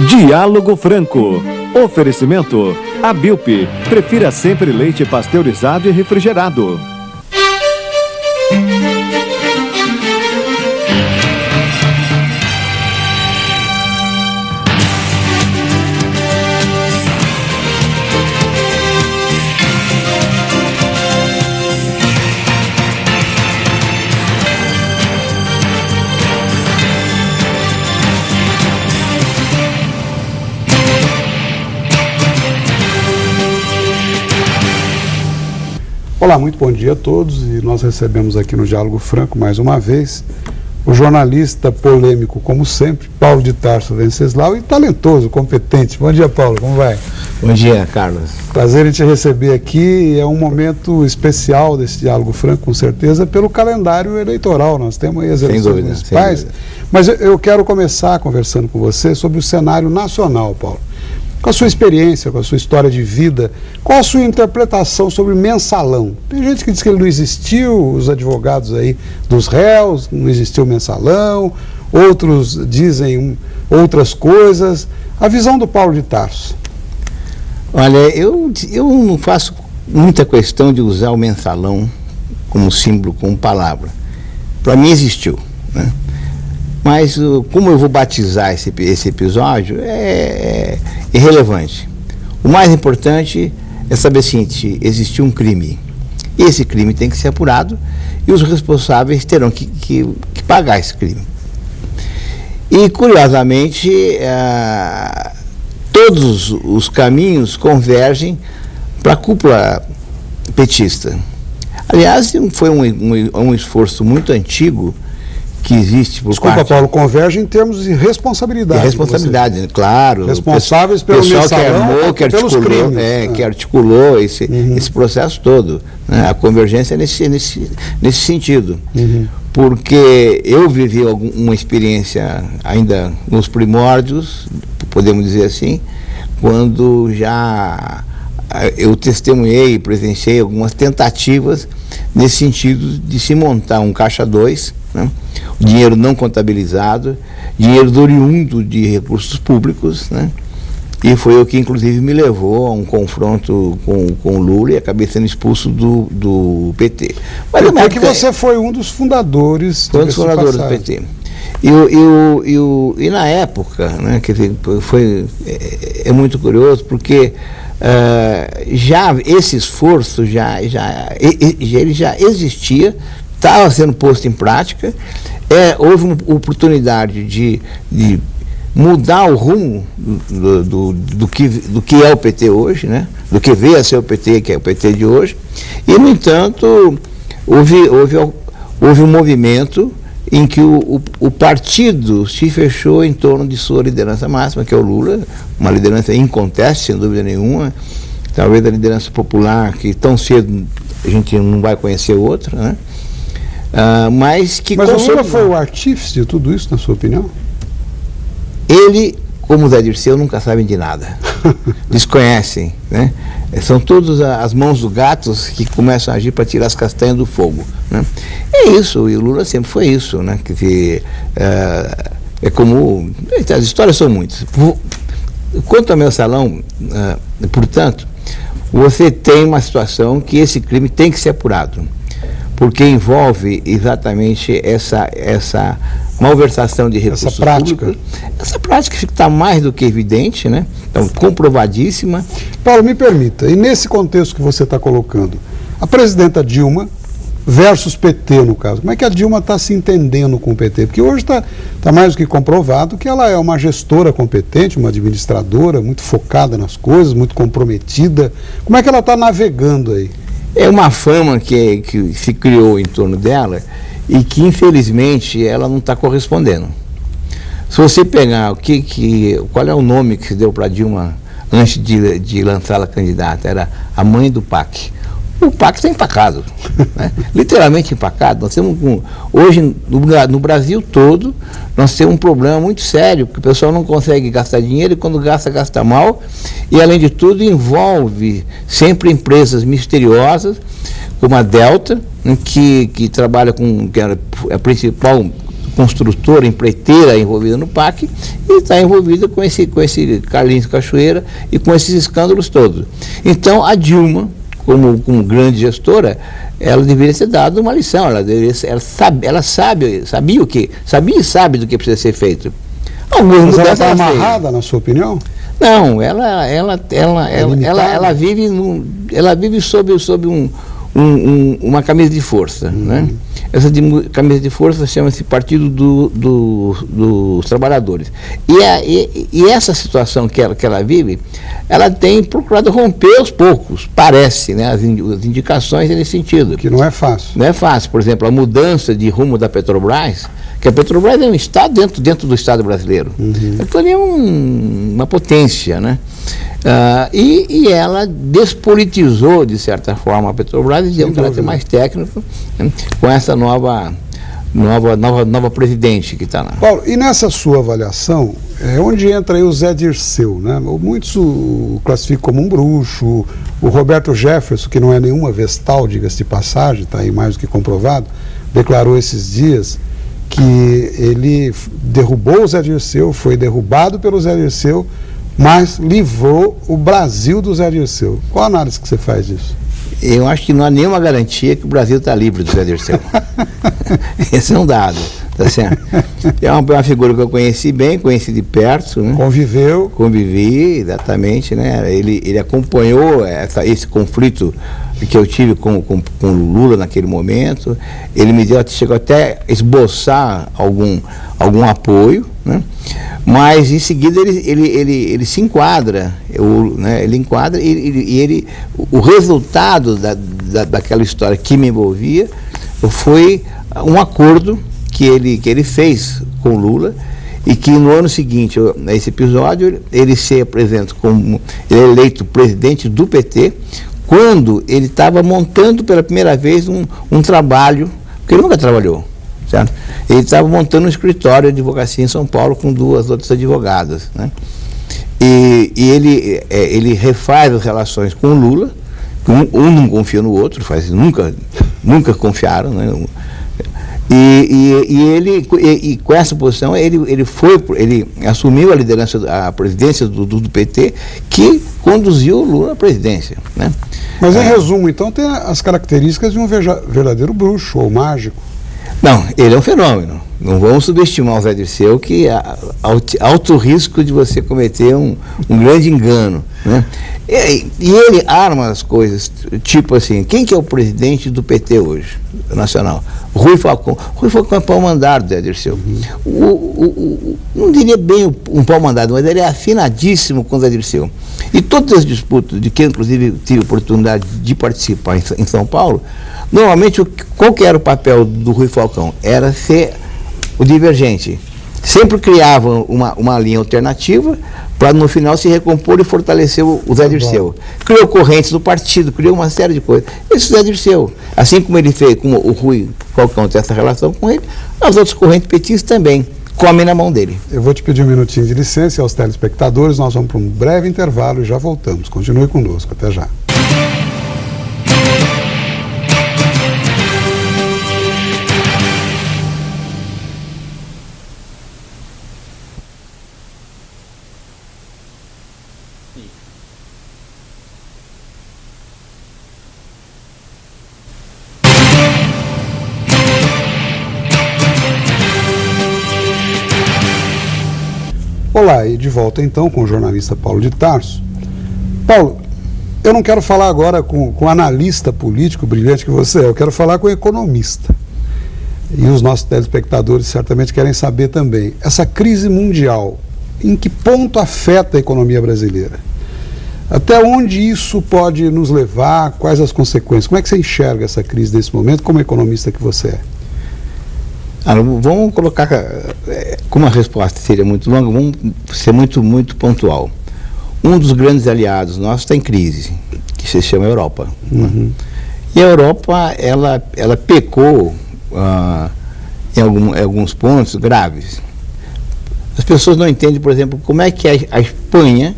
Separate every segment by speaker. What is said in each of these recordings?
Speaker 1: Diálogo Franco. Oferecimento. Abilp. Prefira sempre leite pasteurizado e refrigerado.
Speaker 2: Olá, muito bom dia a todos, e nós recebemos aqui no Diálogo Franco, mais uma vez, o jornalista polêmico, como sempre, Paulo de Tarso Venceslau, e talentoso, competente. Bom dia, Paulo, como vai?
Speaker 3: Bom dia, Carlos.
Speaker 2: Prazer em te receber aqui, é um momento especial desse Diálogo Franco, com certeza, pelo calendário eleitoral. Nós temos aí as eleições municipais, mas eu quero começar conversando com você sobre o cenário nacional, Paulo. Com a sua experiência, com a sua história de vida, qual a sua interpretação sobre mensalão? Tem gente que diz que ele não existiu, os advogados aí dos réus, não existiu mensalão, outros dizem outras coisas. A visão do Paulo de Tarso.
Speaker 3: Olha, eu não faço muita questão de usar o mensalão como símbolo, como palavra. Para mim existiu, né? Mas como eu vou batizar esse episódio é irrelevante. O mais importante é saber o seguinte: existiu um crime. Esse crime tem que ser apurado e os responsáveis terão que pagar esse crime. E, curiosamente, todos os caminhos convergem para a cúpula petista. Aliás, foi um esforço muito antigo que existe por
Speaker 2: Desculpa, Paulo, converge em termos de responsabilidade.
Speaker 3: De responsabilidade, claro.
Speaker 2: Responsáveis pelo mensalão,
Speaker 3: pelos crimes. Que articulou esse processo todo, né? A convergência é nesse sentido. Porque eu vivi uma experiência ainda nos primórdios, podemos dizer assim, quando já eu testemunhei e presenciei algumas tentativas nesse sentido de se montar um caixa 2, né? Dinheiro não contabilizado, dinheiro oriundo de recursos públicos, né? E foi o que inclusive me levou a um confronto com o Lula e acabei sendo expulso do PT. Mas
Speaker 2: é que você foi um dos fundadores
Speaker 3: do PT. E na época, né, quer dizer, é muito curioso porque já esse esforço ele já existia, estava sendo posto em prática. Houve uma oportunidade de mudar o rumo do que é o PT hoje, né? Do que veio a ser o PT, que é o PT de hoje. E, no entanto, houve um movimento em que o partido se fechou em torno de sua liderança máxima, que é o Lula, uma liderança inconteste, sem dúvida nenhuma, talvez a liderança popular, que tão cedo a gente não vai conhecer outra, né? Mas
Speaker 2: o Lula foi o artífice de tudo isso, na sua opinião?
Speaker 3: Ele, como o Zé Dirceu, nunca sabem de nada. Desconhecem, né? São todas as mãos do gato que começam a agir para tirar as castanhas do fogo, né? É isso, e o Lula sempre foi isso, né? Quer dizer, como... As histórias são muitas. Quanto ao mensalão, portanto, você tem uma situação que esse crime tem que ser apurado, porque envolve exatamente essa malversação de recursos públicos. Essa prática está mais do que evidente, né? Então, comprovadíssima.
Speaker 2: Paulo, me permita, e nesse contexto que você está colocando, a presidenta Dilma versus PT, no caso, como é que a Dilma está se entendendo com o PT? Porque hoje está mais do que comprovado que ela é uma gestora competente, uma administradora muito focada nas coisas, muito comprometida. Como é que ela está navegando aí?
Speaker 3: É uma fama que se criou em torno dela e que, infelizmente, ela não está correspondendo. Se você pegar qual é o nome que se deu para Dilma antes de lançá-la candidata, era a mãe do PAC. O PAC está empacado, né? Literalmente empacado. Nós temos hoje, no Brasil todo, nós temos um problema muito sério, porque o pessoal não consegue gastar dinheiro e quando gasta mal. E, além de tudo, envolve sempre empresas misteriosas, como a Delta, que trabalha que é a principal construtora, empreiteira envolvida no PAC, e está envolvida com esse Carlinhos Cachoeira e com esses escândalos todos. Então, a Dilma, como grande gestora, ela deveria ter dado uma lição, ela sabia e sabe do que precisa ser feito.
Speaker 2: Mas ela está amarrada, na sua opinião?
Speaker 3: Não, ela vive sob uma camisa de força, né? Essa camisa de força chama-se Partido dos Trabalhadores. E essa situação que ela vive, ela tem procurado romper aos poucos, parece, né? As indicações nesse sentido.
Speaker 2: Que não é fácil.
Speaker 3: Não é fácil. Por exemplo, a mudança de rumo da Petrobras, que a Petrobras é um Estado dentro do Estado brasileiro. Aquilo ali é uma potência, né? E ela despolitizou, de certa forma, a Petrobras e deu um caráter mais técnico, né, com essa nova presidente que está lá.
Speaker 2: Paulo, e nessa sua avaliação, onde entra aí o Zé Dirceu, né? Muitos o classificam como um bruxo, o Roberto Jefferson, que não é nenhuma vestal, diga-se de passagem, está aí mais do que comprovado, declarou esses dias que ele derrubou o Zé Dirceu, foi derrubado pelo Zé Dirceu, mas livrou o Brasil do Zé Dirceu. Qual a análise que você faz disso?
Speaker 3: Eu acho que não há nenhuma garantia que o Brasil está livre do Zé Dirceu. Esse é um dado, tá certo? É uma figura que eu conheci bem, conheci de perto, né? Convivi, exatamente, né? Ele acompanhou esse conflito que eu tive com o Lula naquele momento. Ele chegou até a esboçar algum apoio, né? Mas em seguida ele se enquadra, o resultado daquela história que me envolvia foi um acordo que ele fez com o Lula, e que no ano seguinte, nesse episódio, ele se apresenta como eleito presidente do PT, quando ele estava montando pela primeira vez um trabalho, porque ele nunca trabalhou, certo? Ele estava montando um escritório de advocacia em São Paulo com 2 outras advogadas, né? E ele refaz as relações com o Lula, um não confia no outro, nunca confiaram, né? E com essa posição ele assumiu a presidência do PT, que conduziu o Lula à presidência, né?
Speaker 2: Mas em resumo, então, tem as características de um verdadeiro bruxo ou mágico.
Speaker 3: Não, ele é um fenômeno. Não vamos subestimar o Zé Dirceu, que há alto risco de você cometer um grande engano, né? E ele arma as coisas, tipo assim, quem que é o presidente do PT hoje, nacional? Rui Falcão. Rui Falcão é pau-mandado do Zé Dirceu. Não diria bem um pau-mandado, mas ele é afinadíssimo com o Zé Dirceu. E todas as disputas, de que inclusive tive a oportunidade de participar em São Paulo, normalmente qual que era o papel do Rui Falcão? Era ser o divergente. Sempre criava uma linha alternativa para no final se recompor e fortalecer o Zé Dirceu. Criou correntes do partido, criou uma série de coisas. Esse Zé Dirceu, assim como ele fez, como o Rui Falcão tem essa relação com ele, as outras correntes petistas também comem na mão dele.
Speaker 2: Eu vou te pedir um minutinho de licença aos telespectadores, nós vamos para um breve intervalo e já voltamos. Continue conosco, até já. Olá, e de volta então com o jornalista Paulo de Tarso. Paulo, eu não quero falar agora com o analista político brilhante que você é, eu quero falar com o economista. E os nossos telespectadores certamente querem saber também, essa crise mundial, em que ponto afeta a economia brasileira? Até onde isso pode nos levar? Quais as consequências? Como é que você enxerga essa crise nesse momento, como economista que você é?
Speaker 3: Vamos colocar, como a resposta seria muito longa, vamos ser muito pontual. Um dos grandes aliados nossos está em crise, que se chama Europa. Né? E a Europa, ela pecou em alguns pontos graves. As pessoas não entendem, por exemplo, como é que a Espanha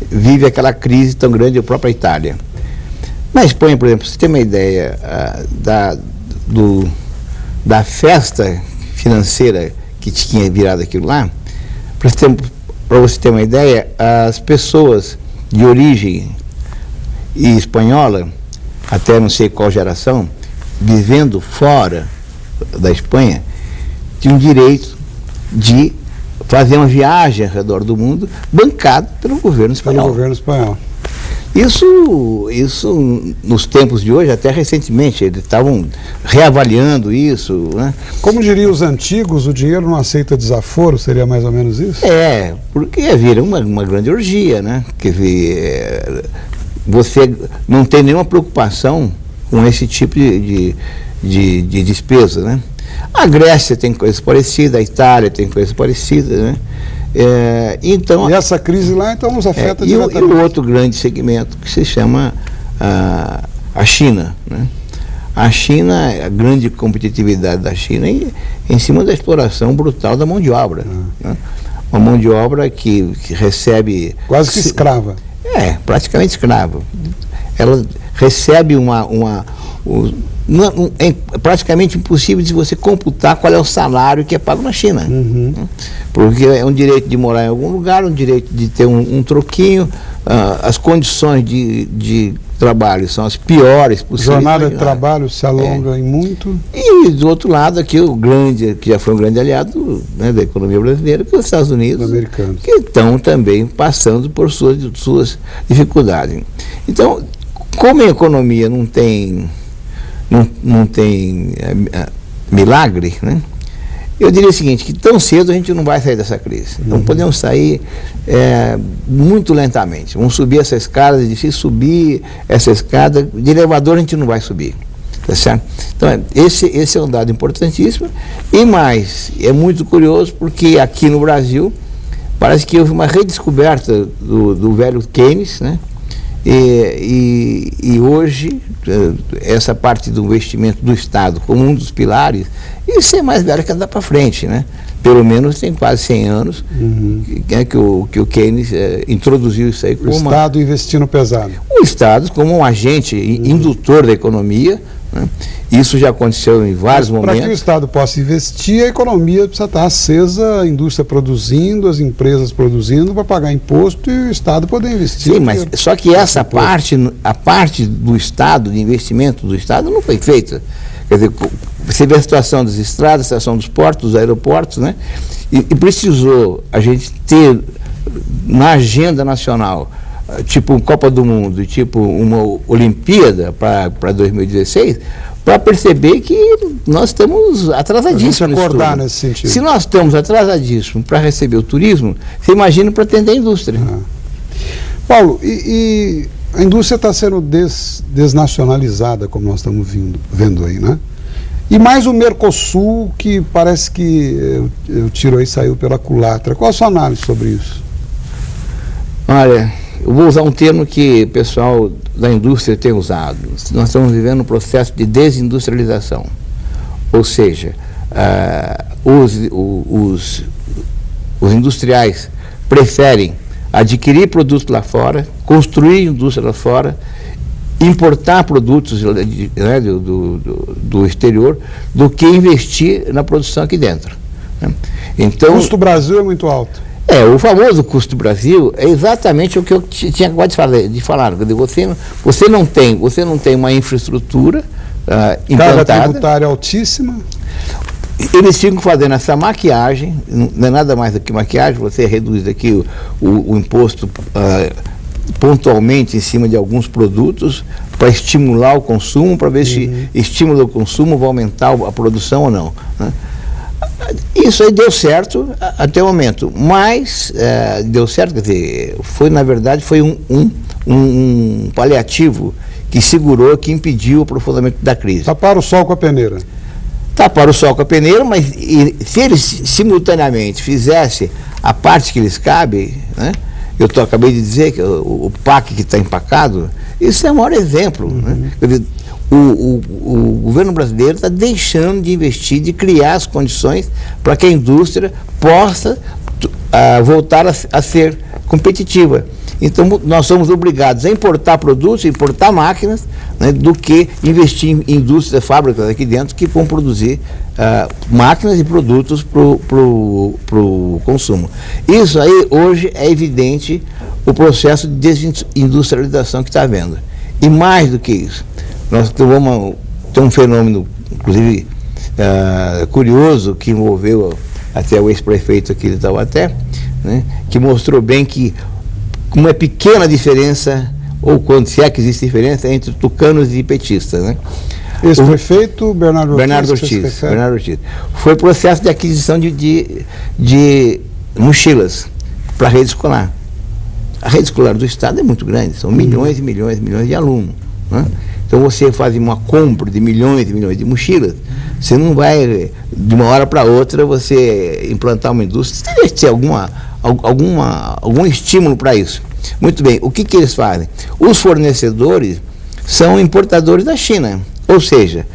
Speaker 3: vive aquela crise tão grande, a própria Itália. Na Espanha, por exemplo, você tem uma ideia da festa financeira que tinha virado aquilo lá, para você ter uma ideia, as pessoas de origem espanhola, até não sei qual geração, vivendo fora da Espanha, tinham direito de fazer uma viagem ao redor do mundo bancado pelo governo espanhol.
Speaker 2: Pelo governo espanhol.
Speaker 3: Isso nos tempos de hoje, até recentemente, eles estavam reavaliando isso, né?
Speaker 2: Como diriam os antigos, o dinheiro não aceita desaforo, seria mais ou menos isso?
Speaker 3: Porque vira uma grande orgia, né? Quer dizer, você não tem nenhuma preocupação com esse tipo de despesa, né? A Grécia tem coisas parecidas, a Itália tem coisas parecidas, né? Então,
Speaker 2: e essa crise lá, então, nos afeta diretamente.
Speaker 3: E o outro grande segmento que se chama a China, né? A China, a grande competitividade da China é em cima da exploração brutal da mão de obra. Né? Uma mão de obra que recebe...
Speaker 2: Quase que escrava.
Speaker 3: Praticamente escrava. Ela recebe é praticamente impossível de você computar qual é o salário que é pago na China. Porque é um direito de morar em algum lugar, um direito de ter um troquinho, as condições de trabalho são as piores possíveis.
Speaker 2: Jornada de trabalho se alonga em muito.
Speaker 3: E do outro lado aqui, que já foi um grande aliado, né, da economia brasileira, que é os Estados Unidos, que estão também passando por suas dificuldades. Então, como a economia não tem milagre, né? Eu diria o seguinte, que tão cedo a gente não vai sair dessa crise. Então podemos sair muito lentamente. Vamos subir essa escada, é difícil subir essa escada, de elevador a gente não vai subir. Tá certo? Então esse é um dado importantíssimo. E mais, é muito curioso porque aqui no Brasil parece que houve uma redescoberta do velho Keynes, né? E hoje, essa parte do investimento do Estado como um dos pilares, isso é mais velho que andar para frente, né? Pelo menos tem quase 100 anos que o Keynes introduziu isso aí como
Speaker 2: o Estado investindo pesado.
Speaker 3: O Estado como um agente indutor da economia, né? Isso já aconteceu em vários momentos.
Speaker 2: Para que o Estado possa investir, a economia precisa estar acesa, a indústria produzindo, as empresas produzindo para pagar imposto e o Estado poder investir.
Speaker 3: Sim, mas só que essa a parte do Estado, de investimento do Estado, não foi feita. Quer dizer, você vê a situação das estradas, a situação dos portos, dos aeroportos, né? E precisou a gente ter na agenda nacional, tipo Copa do Mundo e tipo uma Olimpíada para 2016, para perceber que nós estamos atrasadíssimos.
Speaker 2: A gente acordar nesse sentido.
Speaker 3: Se nós estamos atrasadíssimos para receber o turismo, você imagina para atender a indústria.
Speaker 2: Paulo, e a indústria está sendo desnacionalizada, como nós estamos vendo aí, né? E mais o Mercosul, que parece que o tiro aí saiu pela culatra. Qual a sua análise sobre isso?
Speaker 3: Olha, eu vou usar um termo que o pessoal da indústria tem usado. Nós estamos vivendo um processo de desindustrialização. Ou seja, os industriais preferem adquirir produtos lá fora, construir indústria lá fora, importar produtos, né, do exterior, do que investir na produção aqui dentro. Né? Então,
Speaker 2: o custo do Brasil é muito alto.
Speaker 3: O famoso custo do Brasil é exatamente o que eu tinha acabado de falar. Quer dizer, você não tem uma infraestrutura implantada.
Speaker 2: Carga tributária altíssima.
Speaker 3: Eles ficam fazendo essa maquiagem, não é nada mais do que maquiagem, você reduz aqui o imposto pontualmente em cima de alguns produtos para estimular o consumo, para ver se estimula o consumo, vai aumentar a produção ou não. Né? Isso aí deu certo até o momento, mas deu certo, quer dizer, na verdade foi um paliativo que segurou, que impediu o aprofundamento da crise.
Speaker 2: Tapar o sol com a peneira.
Speaker 3: Tapar o sol com a peneira, mas se eles simultaneamente fizessem a parte que lhes cabe, né? Eu acabei de dizer que o PAC que está empacado, isso é o maior exemplo. Né? Quer dizer, o governo brasileiro está deixando de investir, de criar as condições para que a indústria possa voltar a ser competitiva. Então, nós somos obrigados a importar produtos, importar máquinas, né, do que investir em indústrias, fábricas aqui dentro que vão produzir máquinas e produtos para o consumo. Isso aí, hoje, é evidente o processo de desindustrialização que está havendo. E mais do que isso, nós vamos ter um fenômeno, inclusive, curioso, que envolveu até o ex-prefeito aqui de Taubaté, né, que mostrou bem que uma pequena diferença, ou quando se é que existe diferença, entre tucanos e petistas, né?
Speaker 2: Ex-prefeito Bernardo
Speaker 3: Ortiz. Foi o processo de aquisição de mochilas para a rede escolar. A rede escolar do Estado é muito grande, são milhões e milhões e milhões de alunos, né? Então você faz uma compra de milhões e milhões de mochilas, você não vai, de uma hora para outra, você implantar uma indústria, tem que ter algum estímulo para isso. Muito bem, o que eles fazem? Os fornecedores são importadores da China, ou seja,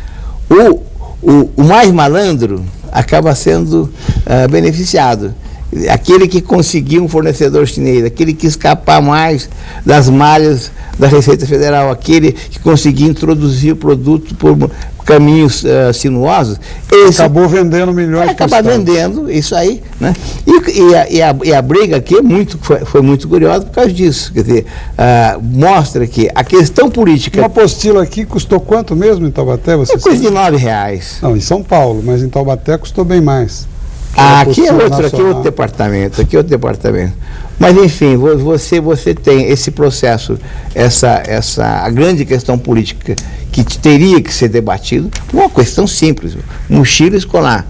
Speaker 3: o mais malandro acaba sendo beneficiado. Aquele que conseguir um fornecedor chinês, aquele que escapar mais das malhas da Receita Federal, aquele que conseguir introduzir o produto por caminhos sinuosos,
Speaker 2: acabou vendendo milhões.
Speaker 3: Acaba vendendo isso aí, né? E a briga aqui foi muito curiosa por causa disso. Quer dizer, mostra que a questão política.
Speaker 2: Uma apostila aqui custou quanto mesmo em Taubaté?
Speaker 3: Coisa de R$9.
Speaker 2: Não, em São Paulo, mas em Taubaté custou bem mais.
Speaker 3: Aqui é outro departamento, Mas, enfim, você tem esse processo, a grande questão política que teria que ser debatido, uma questão simples, mochila escolar,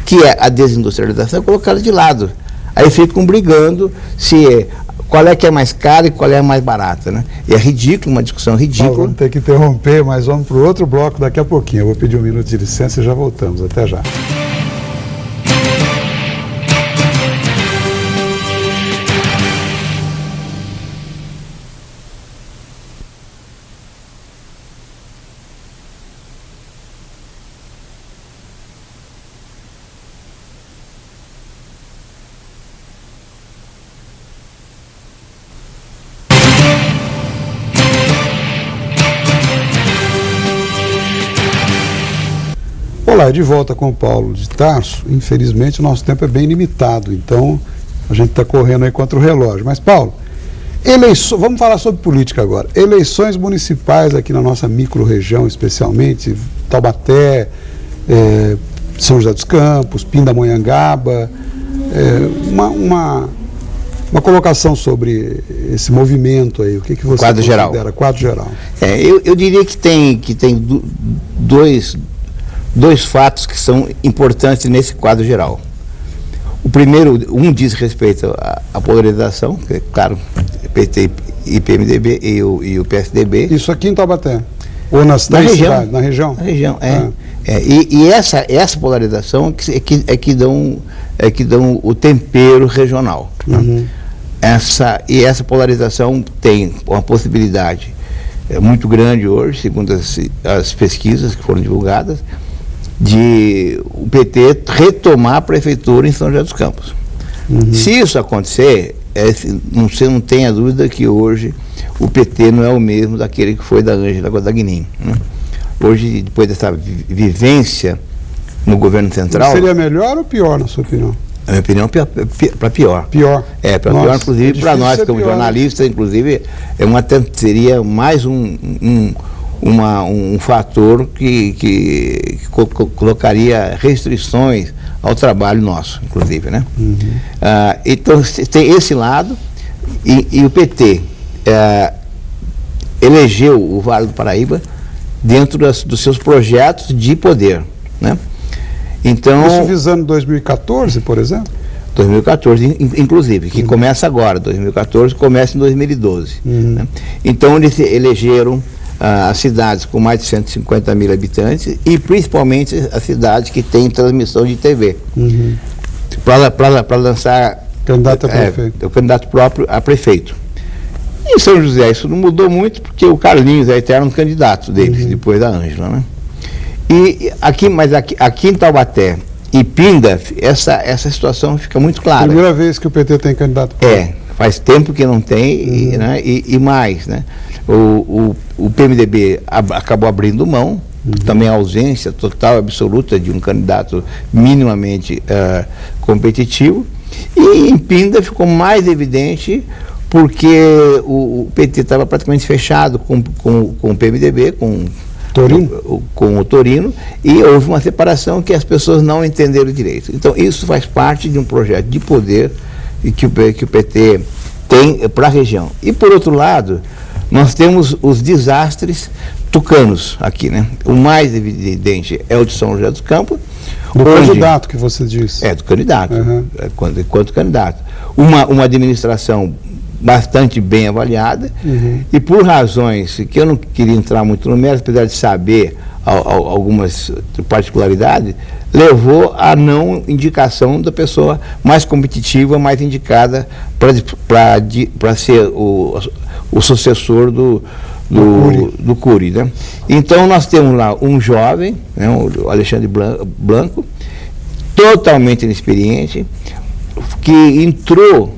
Speaker 3: que é a desindustrialização, colocada de lado. Aí ficam brigando qual é que é mais cara e qual é a mais barata, né? E é ridículo, uma discussão ridícula.
Speaker 2: Vamos ter que interromper, mas vamos para o outro bloco daqui a pouquinho. Eu vou pedir um minuto de licença e já voltamos. Até já. Olá, de volta com o Paulo de Tarso. Infelizmente, o nosso tempo é bem limitado, então a gente está correndo aí contra o relógio. Mas, Paulo, vamos falar sobre política agora. Eleições municipais aqui na nossa micro-região, especialmente, Taubaté, São José dos Campos, Pindamonhangaba, uma colocação sobre esse movimento aí. O que você considera? Quadro geral.
Speaker 3: Eu diria que tem dois fatos que são importantes nesse quadro geral. O primeiro, diz respeito à polarização, que é claro, PT e PMDB e o PSDB.
Speaker 2: Isso aqui em Taubaté? Ou na região? Na região?
Speaker 3: Na região, E essa polarização é que dão o tempero regional.
Speaker 2: Uhum.
Speaker 3: Essa polarização tem uma possibilidade muito grande hoje, segundo as pesquisas que foram divulgadas, de o PT retomar a prefeitura em São José dos Campos.
Speaker 2: Uhum.
Speaker 3: Se isso acontecer, você não tenha dúvida que hoje o PT não é o mesmo daquele que foi da Ângela Guadagnin, né? Hoje, depois dessa vivência no governo central...
Speaker 2: Seria melhor ou pior, na sua opinião?
Speaker 3: A minha opinião é para pior.
Speaker 2: Pior?
Speaker 3: Para pior, inclusive para nós como jornalistas, inclusive, seria mais um fator que colocaria restrições ao trabalho nosso, inclusive, né?
Speaker 2: Uhum.
Speaker 3: Então, tem esse lado, e o PT elegeu o Vale do Paraíba dentro dos seus projetos de poder, né? Então,
Speaker 2: isso visando 2014, por exemplo?
Speaker 3: 2014, inclusive, que começa agora, 2014, começa em 2012.
Speaker 2: Uhum.
Speaker 3: Né? Então, eles elegeram as cidades com mais de 150 mil habitantes e principalmente as cidades que têm transmissão de TV.
Speaker 2: Uhum.
Speaker 3: Para lançar
Speaker 2: candidato a prefeito.
Speaker 3: O candidato próprio a prefeito. Em São José isso não mudou muito, porque o Carlinhos é eterno candidato deles, depois da Ângela, né? Mas aqui em Taubaté e Pinda, essa situação fica muito clara.
Speaker 2: Primeira vez que o PT tem candidato próprio.
Speaker 3: Faz tempo que não tem, né? E mais, né? O PMDB acabou abrindo mão, também a ausência total, absoluta de um candidato minimamente competitivo, e em Pinda ficou mais evidente porque o PT estava praticamente fechado com o PMDB, com o Torino, e houve uma separação que as pessoas não entenderam direito. Então isso faz parte de um projeto de poder que o PT tem para a região. E por outro lado, nós temos os desastres tucanos aqui, né? O mais evidente é o de São José dos Campos.
Speaker 2: Do candidato que você disse.
Speaker 3: Do candidato, enquanto candidato. Uma administração bastante bem avaliada, e por razões que eu não queria entrar muito no mérito, apesar de saber algumas particularidades, levou à não indicação da pessoa mais competitiva, mais indicada para ser o sucessor do Cury, né? Então nós temos lá um jovem, né, o Alexandre Blanco, totalmente inexperiente, que entrou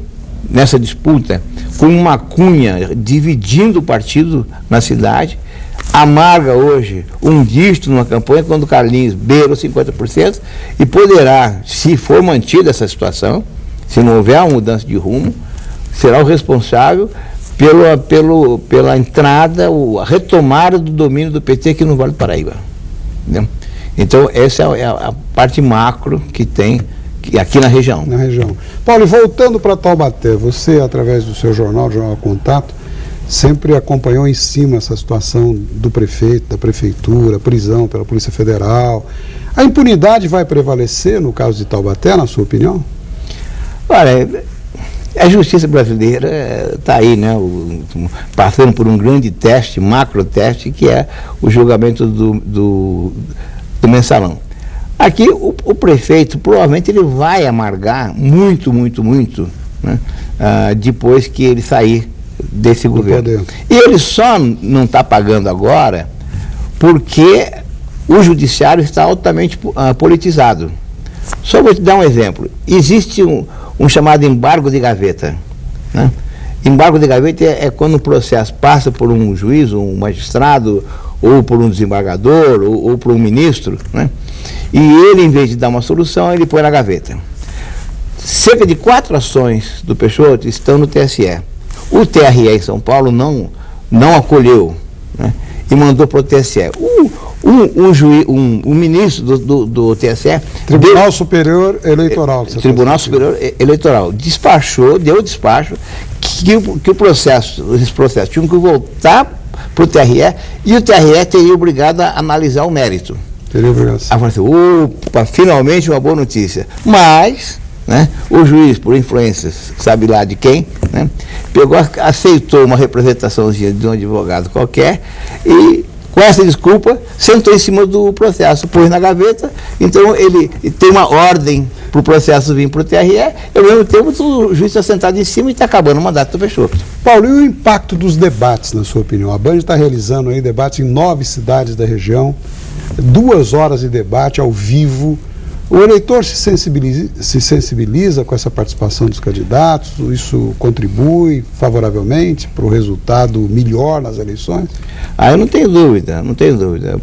Speaker 3: nessa disputa com uma cunha dividindo o partido na cidade, amarga hoje um dígito numa campanha quando o Carlinhos beira os 50% e poderá, se for mantida essa situação, se não houver uma mudança de rumo, será o responsável pela entrada, a retomada do domínio do PT aqui no Vale do Paraíba. Entendeu? Então essa é a parte macro que tem aqui na região.
Speaker 2: Paulo, e voltando para Taubaté, você, através do seu jornal, Jornal Contato, sempre acompanhou em cima essa situação do prefeito, da prefeitura, prisão pela Polícia Federal. A impunidade vai prevalecer no caso de Taubaté, na sua opinião?
Speaker 3: Olha, a justiça brasileira está aí, né, passando por um grande teste, macro teste, que é o julgamento do mensalão. Aqui o prefeito provavelmente ele vai amargar muito, né, depois que ele sair desse governo. E ele só não está pagando agora porque o judiciário está altamente politizado. Só vou te dar um exemplo. Existe um chamado embargo de gaveta, né? Embargo de gaveta é quando o processo passa por um juiz, um magistrado, ou por um desembargador, ou por um ministro, né? E ele, em vez de dar uma solução, ele põe na gaveta. Cerca de 4 ações do Peixoto estão no TSE. O TRE em São Paulo não acolheu, né? E mandou para o TSE. O ministro do TSE...
Speaker 2: Tribunal Superior Eleitoral.
Speaker 3: Tribunal Superior Eleitoral deu despacho que esses processos tinham que voltar para o TRE e o TRE teria obrigado a analisar o mérito.
Speaker 2: Teria obrigado.
Speaker 3: Aí falou assim, opa, finalmente uma boa notícia. Mas, né, o juiz, por influências, sabe lá de quem, né, aceitou uma representaçãozinha de um advogado qualquer e, com essa desculpa, sentou em cima do processo, pôs na gaveta. Então ele tem uma ordem para o processo vir para o TRE, e ao mesmo tempo o juiz está sentado em cima e está acabando o mandato do Peixoto.
Speaker 2: Paulo, e o impacto dos debates, na sua opinião? A Band está realizando aí debates em 9 cidades da região, 2 horas de debate ao vivo. O eleitor se sensibiliza com essa participação dos candidatos? Isso contribui favoravelmente para o resultado melhor nas eleições?
Speaker 3: Eu não tenho dúvida,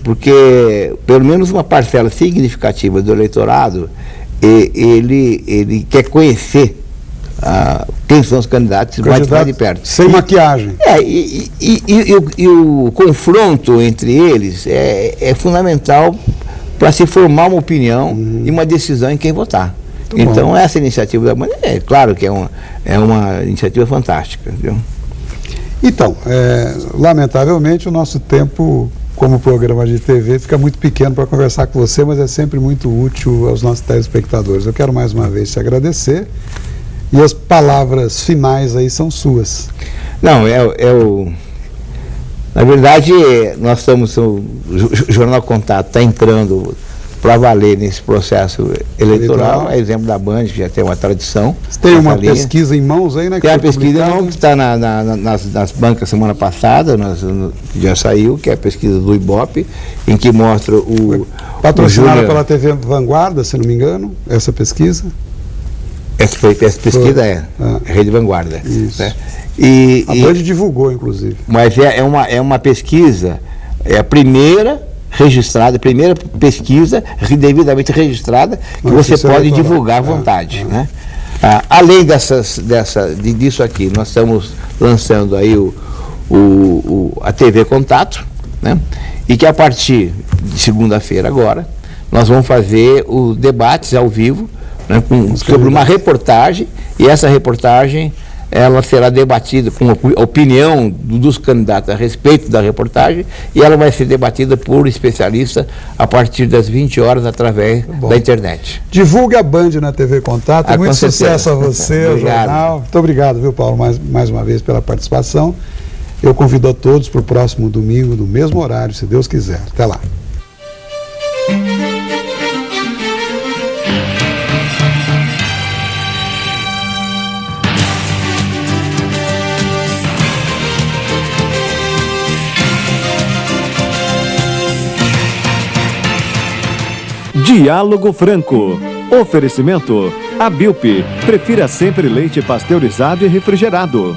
Speaker 3: porque pelo menos uma parcela significativa do eleitorado, ele quer conhecer quem são os candidatos mais de perto.
Speaker 2: Sem maquiagem.
Speaker 3: E o confronto entre eles é fundamental para se formar uma opinião e uma decisão em quem votar. Muito então, bom. Essa iniciativa da Band, claro que é uma iniciativa fantástica. Viu?
Speaker 2: Então, lamentavelmente, o nosso tempo como programa de TV fica muito pequeno para conversar com você, mas é sempre muito útil aos nossos telespectadores. Eu quero mais uma vez te agradecer e as palavras finais aí são suas.
Speaker 3: Não, na verdade, nós estamos, o Jornal Contato está entrando para valer nesse processo eleitoral, é exemplo da Band, que já tem uma tradição.
Speaker 2: Você tem uma pesquisa em mãos aí, né?
Speaker 3: Tem a pesquisa em mãos que está nas bancas semana passada, já saiu, que é a pesquisa do Ibope, em que mostra
Speaker 2: patrocinada pela TV Vanguarda, se não me engano, essa pesquisa.
Speaker 3: Essa pesquisa é Rede Vanguarda.
Speaker 2: Isso.
Speaker 3: Né?
Speaker 2: A Band divulgou, inclusive.
Speaker 3: Mas é uma pesquisa, é a primeira registrada, a primeira pesquisa devidamente registrada que você pode divulgar à vontade. Né? Além disso aqui, nós estamos lançando aí a TV Contato, né? E que a partir de segunda-feira agora, nós vamos fazer os debates ao vivo, né, sobre uma reportagem, e essa reportagem ela será debatida com a opinião dos candidatos a respeito da reportagem, e ela vai ser debatida por especialistas a partir das 20 horas através da internet.
Speaker 2: Divulgue a Band na TV Contato. Muito sucesso a você,
Speaker 3: Obrigado.
Speaker 2: jornal. Muito obrigado, viu, Paulo, mais uma vez pela participação. Eu convido a todos para o próximo domingo, no mesmo horário, se Deus quiser. Até lá.
Speaker 1: Diálogo Franco. Oferecimento: Abilp. Prefira sempre leite pasteurizado e refrigerado.